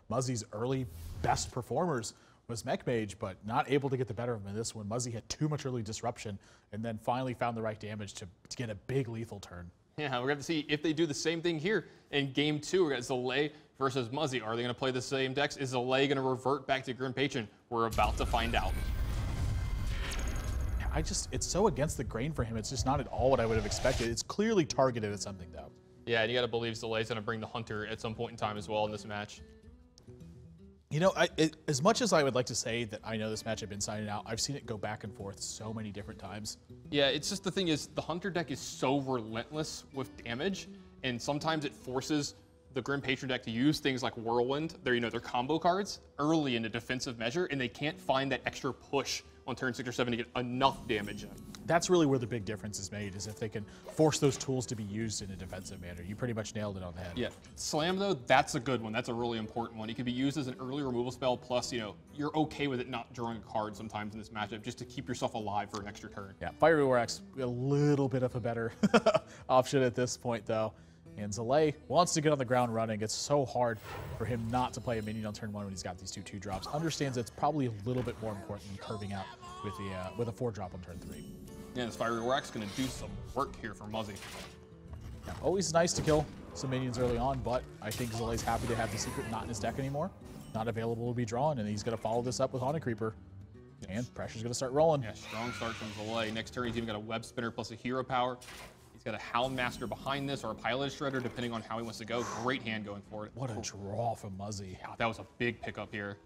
Muzzy's early best performers was Mech Mage, but not able to get the better of him in this one. Muzzy had too much early disruption and then finally found the right damage to get a big lethal turn. Yeah, we're going to see if they do the same thing here in game 2. We're going to Zalae versus Muzzy. Are they going to play the same decks? Is Zalae going to revert back to Grim Patron? We're about to find out. It's so against the grain for him. It's just not at all what I would have expected. It's clearly targeted at something, though. Yeah, and you got to believe Zalae's going to bring the Hunter at some point in time as well in this match. You know, as much as I would like to say that I know this matchup inside and out, I've seen it go back and forth so many different times. Yeah, it's just the thing is the Hunter deck is so relentless with damage, and sometimes it forces the Grim Patron deck to use things like Whirlwind, their combo cards, early in a defensive measure, and they can't find that extra push on turn 6 or 7 to get enough damage in. That's really where the big difference is made, is if they can force those tools to be used in a defensive manner. You pretty much nailed it on the head. Yeah, Slam though, that's a good one. That's a really important one. It can be used as an early removal spell, plus, you're okay with it not drawing a card sometimes in this matchup, just to keep yourself alive for an extra turn. Yeah, Fiery War Axe, a little bit of a better option at this point, though. And Zalae wants to get on the ground running. It's so hard for him not to play a minion on turn 1 when he's got these 2/2 drops. Understands it's probably a little bit more important than curving out with a 4-drop on turn 3. Yeah, this Fiery War Axe is going to do some work here for Muzzy. Yeah, always nice to kill some minions early on, but I think Zalae's happy to have the secret not in his deck anymore. Not available to be drawn, and he's going to follow this up with Haunted Creeper. And pressure's going to start rolling. Yeah, strong start from Zalae. Next turn, he's even got a Web Spinner plus a Hero Power. He's got a Houndmaster behind this, or a Pilot Shredder, depending on how he wants to go. Great hand going for it. What a draw from Muzzy. God, that was a big pickup here.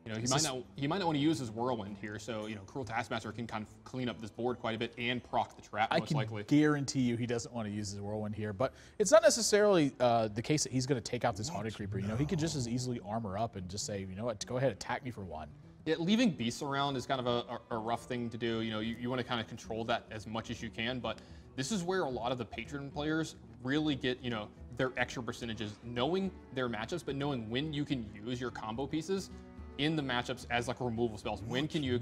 He might not want to use his Whirlwind here, so Cruel Taskmaster can kind of clean up this board quite a bit and proc the trap most likely. I can guarantee you he doesn't want to use his Whirlwind here, but it's not necessarily the case that he's going to take out this Haunted Creeper. He could just as easily armor up and just say, you know what, go ahead, attack me for 1. Yeah, leaving beasts around is kind of a rough thing to do. You want to kind of control that as much as you can, but this is where a lot of the Patron players really get, their extra percentages, knowing their matchups, but knowing when you can use your combo pieces in the matchups as like removal spells. When can you,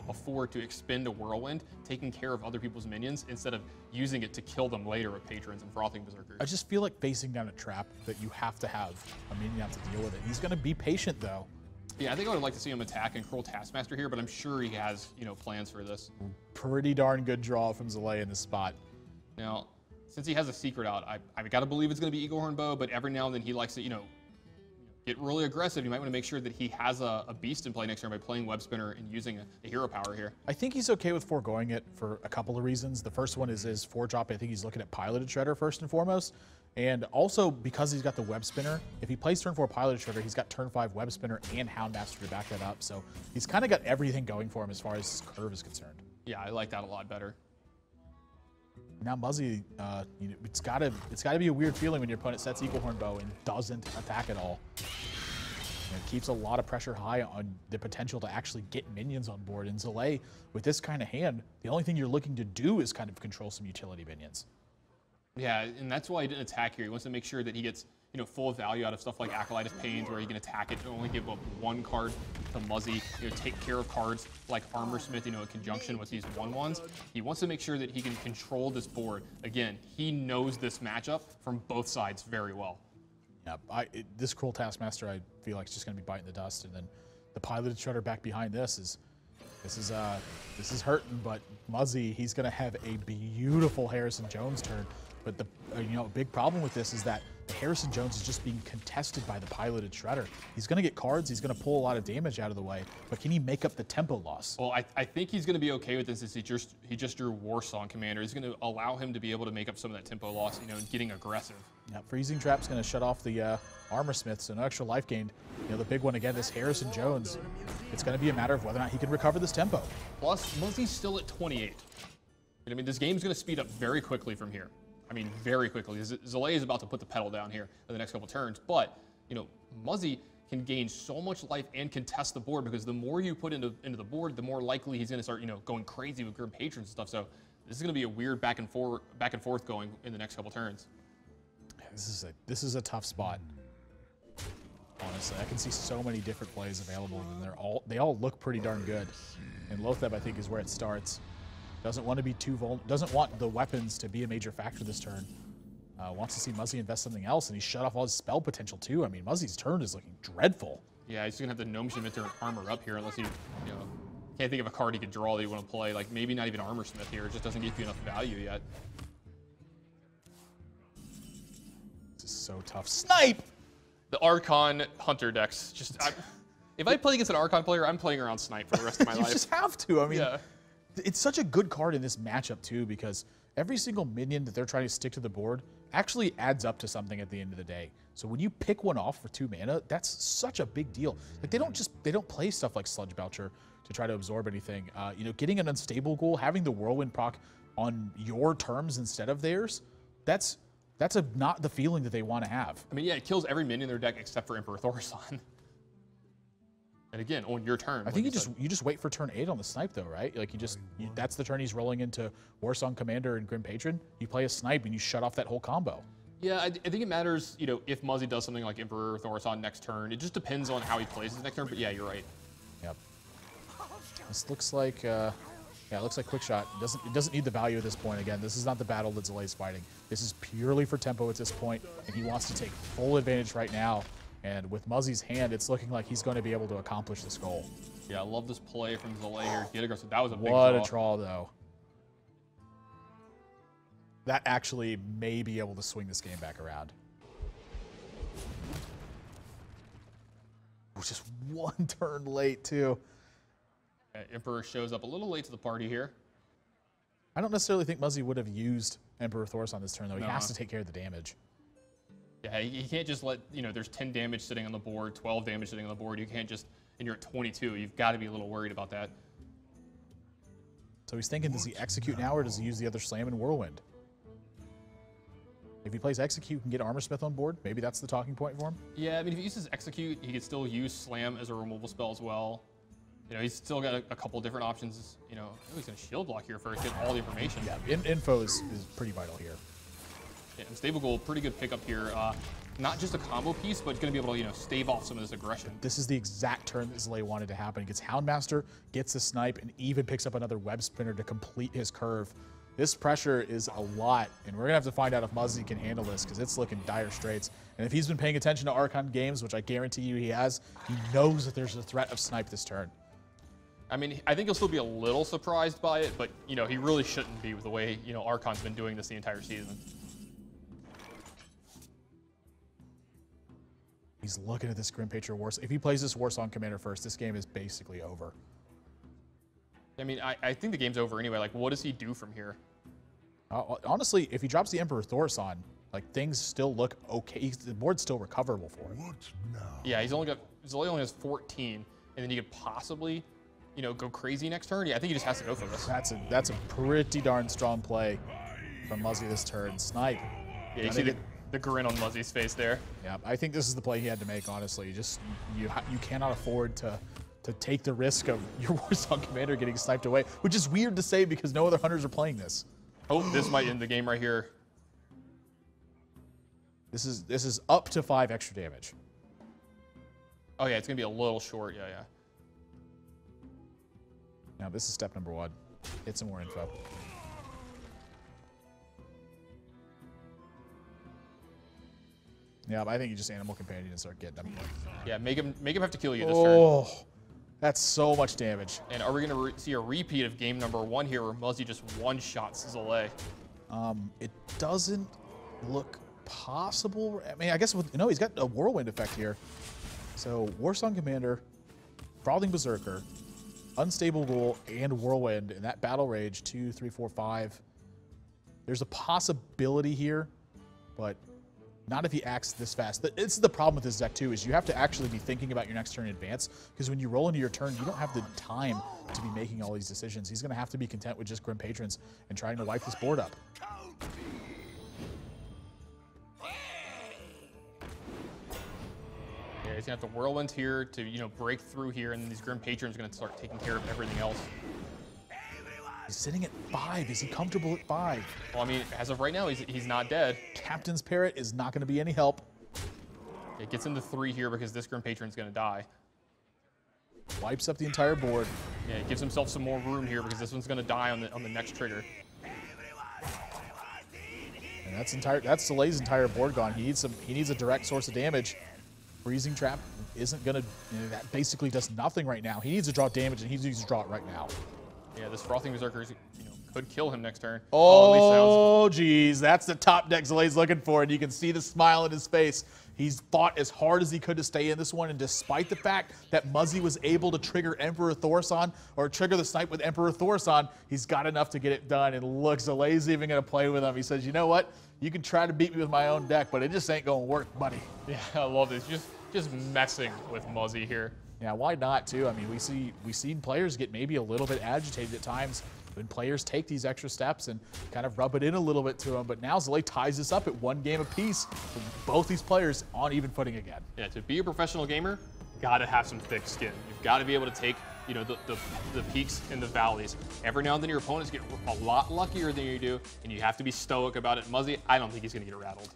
afford to expend a Whirlwind, taking care of other people's minions instead of using it to kill them later with Patrons and Frothing Berserkers. I just feel like facing down a trap that you have to have a minion to deal with it. He's going to be patient though. Yeah, I think I would like to see him attack and Cruel Taskmaster here, but I'm sure he has, plans for this. Pretty darn good draw from Zalae in this spot. Now, since he has a secret out, I've got to believe it's going to be Eaglehorn Bow, but every now and then he likes to, get really aggressive. You might want to make sure that he has a beast in play next turn by playing Web Spinner and using a hero power here. I think he's okay with foregoing it for a couple of reasons. The first one is his 4-drop. I think he's looking at Piloted Shredder first and foremost. And also, because he's got the Web Spinner, if he plays turn 4 Piloted Shredder, he's got turn 5 Web Spinner and Houndmaster to back that up. So he's kind of got everything going for him as far as his curve is concerned. Yeah, I like that a lot better. Now Muzzy, it's gotta be a weird feeling when your opponent sets Eaglehorn Bow and doesn't attack at all. It keeps a lot of pressure high on the potential to actually get minions on board. And Zalae, with this kind of hand, the only thing you're looking to do is kind of control some utility minions. Yeah, and that's why he didn't attack here. He wants to make sure that he gets, full value out of stuff like Acolyte of Pains, where he can attack it and only give up 1 card to Muzzy, take care of cards like Armor Smith, in conjunction with these 1/1s. He wants to make sure that he can control this board. Again, he knows this matchup from both sides very well. Yeah, this Cruel Taskmaster, I feel like it's just going to be biting the dust, and then the Piloted Shredder back behind this is hurting. But Muzzy, he's going to have a beautiful Harrison Jones turn. But the a big problem with this is that Harrison Jones is just being contested by the Piloted Shredder. He's going to get cards. He's going to pull a lot of damage out of the way. But can he make up the tempo loss? Well, I think he's going to be okay with this since he just drew Warsong Commander. He's going to allow him to be able to make up some of that tempo loss, and getting aggressive. Yeah, Freezing Trap's going to shut off the Armor Smith, so no extra life gained. The big one again, this Harrison Jones. It's going to be a matter of whether or not he can recover this tempo. Plus, Muzzy's still at 28. This game's going to speed up very quickly from here. Very quickly. Zalae is about to put the pedal down here in the next couple turns, but, Muzzy can gain so much life and contest the board, because the more you put into the board, the more likely he's going to start, going crazy with Grim Patrons and stuff. So this is going to be a weird back and forth going in the next couple turns. This is a tough spot. Honestly, I can see so many different plays available, and they all look pretty darn good. And Lotheb, I think, is where it starts. Doesn't want to be too vulnerable. Doesn't want the weapons to be a major factor this turn. Wants to see Muzzy invest something else, and he shut off all his spell potential too. I mean, Muzzy's turn is looking dreadful. Yeah, he's gonna have the Gnome Smith or Armor up here unless he, can't think of a card he could draw that you want to play. Like maybe not even Armor Smith here. It just doesn't give you enough value yet. This is so tough. Snipe! The Archon Hunter decks. If I play against an Archon player, I'm playing around Snipe for the rest of my You life. just have to. I mean, Yeah. it's such a good card in this matchup too, because every single minion that they're trying to stick to the board actually adds up to something at the end of the day. So when you pick one off for 2 mana, that's such a big deal. Like they don't play stuff like Sludge Belcher to try to absorb anything. Getting an unstable goal, having the Whirlwind proc on your terms instead of theirs, that's not the feeling that they want to have. I mean, yeah, it kills every minion in their deck except for Emperor Thaurissan. And again, on your turn. I think you just wait for turn 8 on the snipe though, right? Like that's the turn he's rolling into Warsong Commander and Grim Patron. You play a snipe and you shut off that whole combo. Yeah, I think it matters, if Muzzy does something like Emperor Thaurissan next turn. It just depends on how he plays his next turn, but yeah, you're right. Yep. This looks like, it looks like Quick Shot. It doesn't need the value at this point. Again, this is not the battle that Zalae's fighting. This is purely for tempo at this point, and he wants to take full advantage right now. And with Muzzy's hand, it's looking like he's going to be able to accomplish this goal. Yeah, I love this play from Zalae here. Get aggressive. That was a big What draw. a draw, though. That actually may be able to swing this game back around. Just one turn late, too. Emperor shows up a little late to the party here. I don't necessarily think Muzzy would have used Emperor Thaurissan on this turn, though. He has to take care of the damage. Yeah, you can't just let, there's 10 damage sitting on the board, 12 damage sitting on the board. You can't just, and you're at 22. You've got to be a little worried about that. So he's thinking, does he execute now or does he use the other Slam and Whirlwind? If he plays Execute and get Armor Smith on board, maybe that's the talking point for him? Yeah, I mean, if he uses Execute, he could still use Slam as a removal spell as well. He's still got a couple different options. He's going to Shield Block here first, get all the information. Yeah, info is pretty vital here. Yeah, and Stable Goal, pretty good pickup here. Not just a combo piece, but it's going to be able to, stave off some of this aggression. This is the exact turn that Zalae wanted to happen. He gets Houndmaster, gets a snipe, and even picks up another Web Spinner to complete his curve. This pressure is a lot, and we're going to have to find out if Muzzy can handle this because it's looking dire straits. And if he's been paying attention to Archon games, which I guarantee you he has, he knows that there's a threat of snipe this turn. I mean, I think he'll still be a little surprised by it, but, he really shouldn't be with the way, Archon's been doing this the entire season. He's looking at this Grim Patron Warsong. If he plays this Warsong Commander first, this game is basically over. I mean, I think the game's over anyway. Like, what does he do from here? Honestly, if he drops the Emperor Thaurissan, like, things still look okay. The board's still recoverable for him. Yeah, Zalae only has 14, and then he could possibly, go crazy next turn. Yeah, I think he just has to go for this. That's a pretty darn strong play from Muzzy this turn. Snipe. Yeah, you see the grin on Muzzy's face there. Yeah, I think this is the play he had to make, honestly. You cannot afford to take the risk of your Warsong Commander getting sniped away, which is weird to say because no other hunters are playing this. Oh, this might end the game right here. This is up to 5 extra damage. Oh yeah, it's gonna be a little short. Yeah. Now this is step number 1. Get some more info. Yeah, I think you just Animal Companion and start getting them. Yeah, make him have to kill you this turn. Oh, that's so much damage. And are we going to see a repeat of game number 1 here where Muzzy just one-shots Zalae? It doesn't look possible. I mean, I guess he's got a Whirlwind effect here. So Warsong Commander, Frothing Berserker, Unstable Ghoul, and Whirlwind in that Battle Rage 2, 3, 4, 5. There's a possibility here, but not if he acts this fast. This is the problem with this deck too, is you have to actually be thinking about your next turn in advance, because when you roll into your turn, you don't have the time to be making all these decisions. He's going to have to be content with just Grim Patrons and trying to wipe this board up. Yeah, he's going to have to Whirlwind here to, break through here, and then these Grim Patrons are going to start taking care of everything else. He's sitting at 5. Is he comfortable at 5? Well, I mean, as of right now, he's not dead. Captain's Parrot is not going to be any help. It gets into 3 here because this Grim Patron's going to die. Wipes up the entire board. Yeah, he gives himself some more room here because this one's going to die on the next trigger. And That's Zalae's entire board gone. He needs a direct source of damage. Freezing Trap isn't gonna, that basically does nothing right now. He needs to draw damage, and he needs to draw it right now. Yeah, this Frothing Berserker could kill him next turn. Oh, geez, that's the top deck Zalae's looking for, and you can see the smile in his face. He's fought as hard as he could to stay in this one, and despite the fact that Muzzy was able to trigger Emperor Thorson, or trigger the snipe with Emperor Thorson, he's got enough to get it done. And look, Zalae's even going to play with him. He says, you know what? You can try to beat me with my own deck, but it just ain't going to work, buddy. Yeah, I love this. Just messing with Muzzy here. Yeah, why not, too? I mean, we've seen players get maybe a little bit agitated at times when players take these extra steps and kind of rub it in a little bit to them. But now Zalae ties this up at 1 game apiece with both these players on even footing again. Yeah, to be a professional gamer, gotta have some thick skin. You've got to be able to take, the peaks and the valleys. Every now and then your opponents get a lot luckier than you do, and you have to be stoic about it. Muzzy, I don't think he's gonna get rattled.